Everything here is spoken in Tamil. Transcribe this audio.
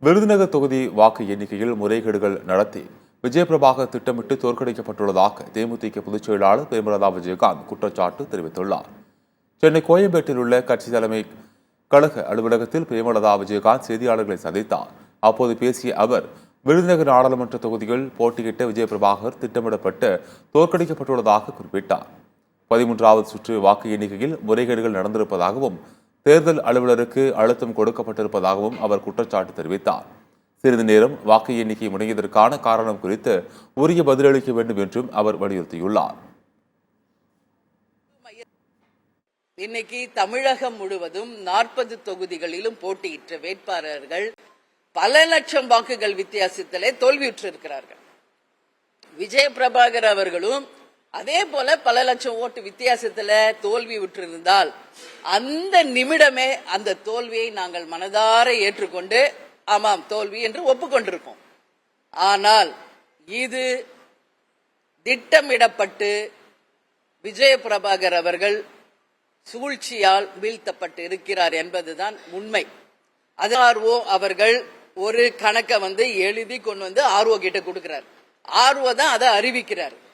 விருதுநகர் தொகுதி வாக்கு எண்ணிக்கையில் முறைகேடுகள் நடத்தி விஜயபிரபாகர் திட்டமிட்டு தோற்கடிக்கப்பட்டுள்ளதாக தேமுதிக பொதுச் செயலாளர் பிரேமலதா விஜயகாந்த் குற்றச்சாட்டு தெரிவித்துள்ளார். சென்னை கோயம்பேட்டில் உள்ள கட்சி தலைமை கழக அலுவலகத்தில் பிரேமலதா விஜயகாந்த் செய்தியாளர்களை சந்தித்தார். அப்போது பேசிய அவர், விருதுநகர் நாடாளுமன்ற தொகுதியில் போட்டியிட்ட விஜயபிரபாகர் திட்டமிடப்பட்டு தோற்கடிக்கப்பட்டுள்ளதாக குறிப்பிட்டார். 13வது சுற்று வாக்கு எண்ணிக்கையில் முறைகேடுகள் நடந்திருப்பதாகவும் தேர்தல் அலுவலருக்கு அழுத்தம் கொடுக்கப்பட்டிருப்பதாகவும் அவர் குற்றச்சாட்டு தெரிவித்தார். சிறிது நேரம் வாக்கு எண்ணிக்கை முடங்கியதற்கான காரணம் குறித்து உரிய பதிலளிக்க வேண்டும் என்றும் அவர் வலியுறுத்தியுள்ளார். இன்னைக்கு தமிழகம் முழுவதும் 40 தொகுதிகளிலும் போட்டியிட்ட வேட்பாளர்கள் பல லட்சம் வாக்குகள் வித்தியாசத்திலே தோல்வியுற்றிருக்கிறார்கள். விஜயபிரபாகர் அவர்களும் அதே போல பல லட்சம் ஓட்டு வித்தியாசத்துல தோல்வி விட்டிருந்தால் அந்த நிமிடமே அந்த தோல்வியை நாங்கள் மனதார ஏற்றுக்கொண்டு ஆமாம் தோல்வி என்று ஒப்புக்கொண்டிருக்கோம். ஆனால் இது திட்டமிடப்பட்டு விஜயபிரபாகர் அவர்கள் சூழ்ச்சியால் வீழ்த்தப்பட்டு இருக்கிறார் என்பதுதான் உண்மை. அது ஆர்ஓ அவர்கள் ஒரு கணக்கை எழுதி கொண்டு வந்து ஆர்ஓ கிட்ட கொடுக்கிறார். ஆர்ஓ தான் அதை அறிவிக்கிறார்.